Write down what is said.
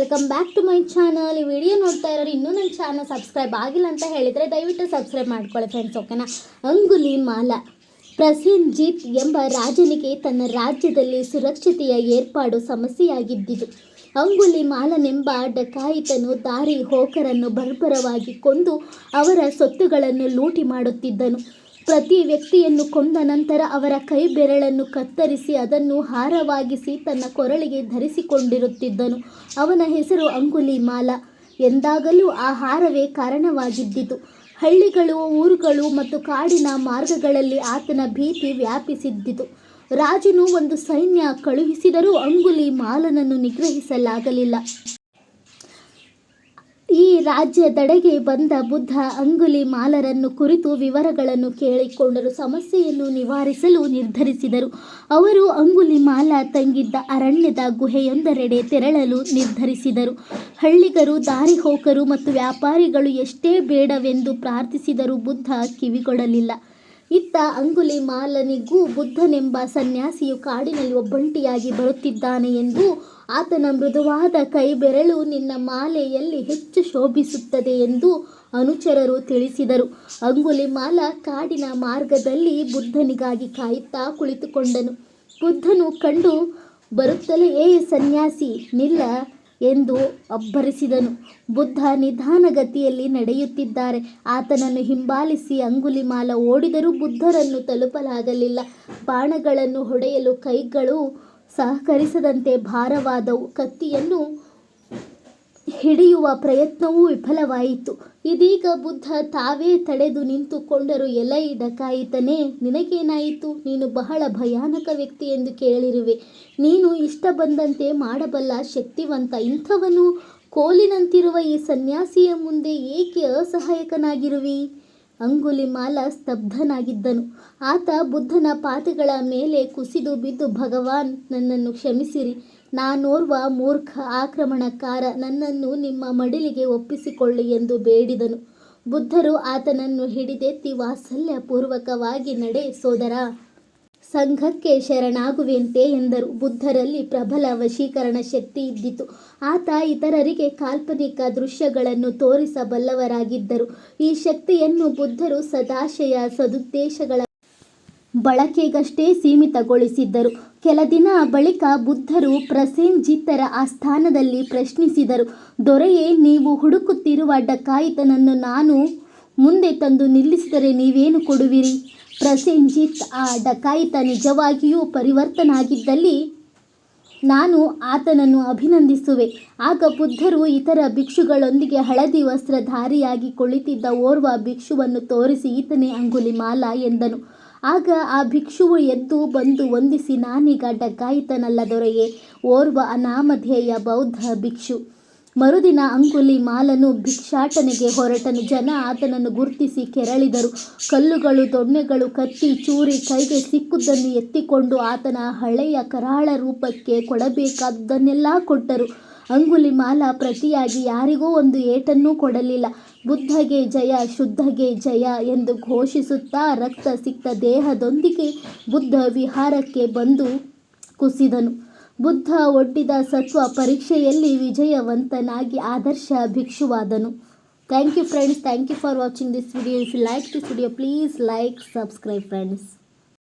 Welcome back to my channel. ಈ video ನೋಡ್ತಾ ಇರೋರು ಇನ್ನೂ ನನ್ನ ಚಾನಲ್ ಸಬ್ಸ್ಕ್ರೈಬ್ ಆಗಿಲ್ಲ ಅಂತ ಹೇಳಿದರೆ ದಯವಿಟ್ಟು ಸಬ್ಸ್ಕ್ರೈಬ್ ಮಾಡ್ಕೊಳ್ಳಿ ಫ್ರೆಂಡ್ಸ್, ಓಕೆನಾ. ಅಂಗುಲಿಮಾಲ ಪ್ರಸೇನ್ಜಿತ್ ಎಂಬ ರಾಜನಿಗೆ ತನ್ನ ರಾಜ್ಯದಲ್ಲಿ ಸುರಕ್ಷತೆಯ ಏರ್ಪಾಡು ಸಮಸ್ಯೆಯಾಗಿದ್ದಿತು. ಅಂಗುಲಿಮಾಲನೆಂಬ ಡಕಾಯಿತನು ದಾರಿ ಹೋಕರನ್ನು ಬರ್ಬರವಾಗಿ ಕೊಂದು ಅವರ ಸೊತ್ತುಗಳನ್ನು ಲೂಟಿ ಮಾಡುತ್ತಿದ್ದನು. ಪ್ರತಿ ವ್ಯಕ್ತಿಯನ್ನು ಕೊಂದ ನಂತರ ಅವರ ಕೈ ಬೆರಳನ್ನು ಕತ್ತರಿಸಿ ಅದನ್ನು ಹಾರವಾಗಿಸಿ ತನ್ನ ಕೊರಳಿಗೆ ಧರಿಸಿಕೊಂಡಿರುತ್ತಿದ್ದನು. ಅವನ ಹೆಸರು ಅಂಗುಲಿಮಾಲ ಎಂದಾಗಲೂ ಆ ಹಾರವೇ ಕಾರಣವಾಗಿದ್ದಿತು. ಹಳ್ಳಿಗಳು, ಊರುಗಳು ಮತ್ತು ಕಾಡಿನ ಮಾರ್ಗಗಳಲ್ಲಿ ಆತನ ಭೀತಿ ವ್ಯಾಪಿಸಿದ್ದಿತು. ರಾಜನು ಒಂದು ಸೈನ್ಯ ಕಳುಹಿಸಿದರೂ ಅಂಗುಲಿಮಾಲನನ್ನು ನಿಗ್ರಹಿಸಲಾಗಲಿಲ್ಲ. ಈ ರಾಜ್ಯದೆಡೆಗೆ ಬಂದ ಬುದ್ಧ ಅಂಗುಲಿಮಾಲರನ್ನು ಕುರಿತು ವಿವರಗಳನ್ನು ಕೇಳಿಕೊಂಡರು. ಸಮಸ್ಯೆಯನ್ನು ನಿವಾರಿಸಲು ನಿರ್ಧರಿಸಿದರು. ಅವರು ಅಂಗುಲಿಮಾಲ ತಂಗಿದ್ದ ಅರಣ್ಯದ ಗುಹೆಯೊಂದರೆಡೆ ತೆರಳಲು ನಿರ್ಧರಿಸಿದರು. ಹಳ್ಳಿಗರು, ದಾರಿಹೋಕರು ಮತ್ತು ವ್ಯಾಪಾರಿಗಳು ಎಷ್ಟೇ ಬೇಡವೆಂದು ಪ್ರಾರ್ಥಿಸಿದರೂ ಬುದ್ಧ ಕಿವಿಗೊಡಲಿಲ್ಲ. ಇತ್ತ ಅಂಗುಲಿಮಾಲನಿಗೂ ಬುದ್ಧನೆಂಬ ಸನ್ಯಾಸಿಯು ಕಾಡಿನಲ್ಲಿ ಒಬ್ಬಂಟಿಯಾಗಿ ಬರುತ್ತಿದ್ದಾನೆ ಎಂದು ಆತನ ಮೃದುವಾದ ಕೈ ಬೆರಳು ನಿನ್ನ ಮಾಲೆಯಲ್ಲಿ ಹೆಚ್ಚು ಶೋಭಿಸುತ್ತದೆ ಎಂದು ಅನುಚರರು ತಿಳಿಸಿದರು. ಅಂಗುಲಿಮಾಲ ಕಾಡಿನ ಮಾರ್ಗದಲ್ಲಿ ಬುದ್ಧನಿಗಾಗಿ ಕಾಯುತ್ತಾ ಕುಳಿತುಕೊಂಡನು. ಬುದ್ಧನು ಕಂಡು ಬರುತ್ತಲೇ, ಏ ಸನ್ಯಾಸಿ, ನಿಲ್ಲ ಎಂದು ಅಬ್ಬರಿಸಿದನು. ಬುದ್ಧ ನಿಧಾನಗತಿಯಲ್ಲಿ ನಡೆಯುತ್ತಿದ್ದಾರೆ. ಆತನನ್ನು ಹಿಂಬಾಲಿಸಿ ಅಂಗುಲಿಮಾಲ ಓಡಿದರೂ ಬುದ್ಧರನ್ನು ತಲುಪಲಾಗಲಿಲ್ಲ. ಬಾಣಗಳನ್ನು ಹೊಡೆಯಲು ಕೈಗಳು ಸಹಕರಿಸದಂತೆ ಭಾರವಾದವು. ಕತ್ತಿಯನ್ನು ಹಿಡಿಯುವ ಪ್ರಯತ್ನವೂ ವಿಫಲವಾಯಿತು. ಇದೀಗ ಬುದ್ಧ ತಾವೇ ತಡೆದು ನಿಂತುಕೊಂಡರು. ಎಲೈ ಡಕಾಯಿತನೇ, ನಿನಗೇನಾಯಿತು? ನೀನು ಬಹಳ ಭಯಾನಕ ವ್ಯಕ್ತಿ ಎಂದು ಕೇಳಿರುವೆ. ನೀನು ಇಷ್ಟ ಬಂದಂತೆ ಮಾಡಬಲ್ಲ ಶಕ್ತಿವಂತ. ಇಂಥವನು ಕೋಲಿನಂತಿರುವ ಈ ಸನ್ಯಾಸಿಯ ಮುಂದೆ ಏಕೆ ಅಸಹಾಯಕನಾಗಿರುವಿ? ಅಂಗುಲಿಮಾಲ ಸ್ತಬ್ಧನಾಗಿದ್ದನು. ಆತ ಬುದ್ಧನ ಪಾದಗಳ ಮೇಲೆ ಕುಸಿದು ಬಿದ್ದು, ಭಗವಾನ್, ನನ್ನನ್ನು ಕ್ಷಮಿಸಿರಿ. ನಾನೋರ್ವ ಮೂರ್ಖ ಆಕ್ರಮಣಕಾರ. ನನ್ನನ್ನು ನಿಮ್ಮ ಮಡಿಲಿಗೆ ಒಪ್ಪಿಸಿಕೊಳ್ಳಿ ಎಂದು ಬೇಡಿದನು. ಬುದ್ಧರು ಆತನನ್ನು ಹಿಡಿದೆತ್ತಿ ವಾತ್ಸಲ್ಯಪೂರ್ವಕವಾಗಿ, ನಡೆ ಸೋದರ, ಸಂಘಕ್ಕೆ ಶರಣಾಗುವೆಂತೆ ಎಂದರು. ಬುದ್ಧರಲ್ಲಿ ಪ್ರಬಲ ವಶೀಕರಣ ಶಕ್ತಿ ಇದ್ದಿತು. ಆತ ಇತರರಿಗೆ ಕಾಲ್ಪನಿಕ ದೃಶ್ಯಗಳನ್ನು ತೋರಿಸಬಲ್ಲವರಾಗಿದ್ದರು. ಈ ಶಕ್ತಿಯನ್ನು ಬುದ್ಧರು ಸದಾಶಯ ಸದುದ್ದೇಶಗಳ ಬಳಕೆಗಷ್ಟೇ ಸೀಮಿತಗೊಳಿಸಿದ್ದರು. ಕೆಲ ದಿನ ಬಳಿಕ ಬುದ್ಧರು ಪ್ರಸೇನ್ಜಿತ್ತರ ಆಸ್ಥಾನದಲ್ಲಿ ಪ್ರಶ್ನಿಸಿದರು. ದೊರೆಯೇ, ನೀವು ಹುಡುಕುತ್ತಿರುವ ಡಕಾಯಿತನನ್ನು ನಾನು ಮುಂದೆ ತಂದು ನಿಲ್ಲಿಸಿದರೆ ನೀವೇನು ಕೊಡುವಿರಿ? ಪ್ರಸೇನ್ಜಿತ್, ಆ ಡಕಾಯಿತ ನಿಜವಾಗಿಯೂ ಪರಿವರ್ತನಾಗಿದ್ದಲ್ಲಿ ನಾನು ಆತನನ್ನು ಅಭಿನಂದಿಸುವೆ. ಆಗ ಬುದ್ಧರು ಇತರ ಭಿಕ್ಷುಗಳೊಂದಿಗೆ ಹಳದಿ ವಸ್ತ್ರಧಾರಿಯಾಗಿ ಕುಳಿತಿದ್ದ ಓರ್ವ ಭಿಕ್ಷುವನ್ನು ತೋರಿಸಿ, ಈತನೇ ಅಂಗುಲಿಮಾಲ ಎಂದನು. ಆಗ ಆ ಭಿಕ್ಷುವು ಎದ್ದು ಬಂದು ವಂದಿಸಿ, ನಾನೀಗ ಡಕಾಯಿತನಲ್ಲ ದೊರೆಯೇ, ಓರ್ವ ಅನಾಮಧೇಯ ಬೌದ್ಧ ಭಿಕ್ಷು. ಮರುದಿನ ಅಂಗುಲಿಮಾಲನು ಭಿಕ್ಷಾಟನೆಗೆ ಹೊರಟನು. ಜನ ಆತನನ್ನು ಗುರ್ತಿಸಿ ಕೆರಳಿದರು. ಕಲ್ಲುಗಳು, ದೊಣ್ಣೆಗಳು, ಕತ್ತಿ, ಚೂರಿ ಕೈಗೆ ಸಿಕ್ಕುದನ್ನು ಎತ್ತಿಕೊಂಡು ಆತನ ಹಳೆಯ ಕರಾಳ ರೂಪಕ್ಕೆ ಕೊಡಬೇಕಾದುದನ್ನೆಲ್ಲ ಕೊಟ್ಟರು. ಅಂಗುಲಿಮಾಲ ಪ್ರತಿಯಾಗಿ ಯಾರಿಗೂ ಒಂದು ಏಟನ್ನೂ ಕೊಡಲಿಲ್ಲ. ಬುದ್ಧಗೆ ಜಯ, ಶುದ್ಧಗೆ ಜಯ ಎಂದು ಘೋಷಿಸುತ್ತಾ ರಕ್ತ ಸಿಕ್ತ ದೇಹದೊಂದಿಗೆ ಬುದ್ಧ ವಿಹಾರಕ್ಕೆ ಬಂದು ಕುಸಿದನು. ಬುದ್ಧ ಒಡ್ಡಿದ ಸತ್ವ ಪರೀಕ್ಷೆಯಲ್ಲಿ ವಿಜಯವಂತನಾಗಿ ಆದರ್ಶ ಭಿಕ್ಷುವಾದನು. Thank you friends. Thank you for watching this video. If you like this video, please like, subscribe friends.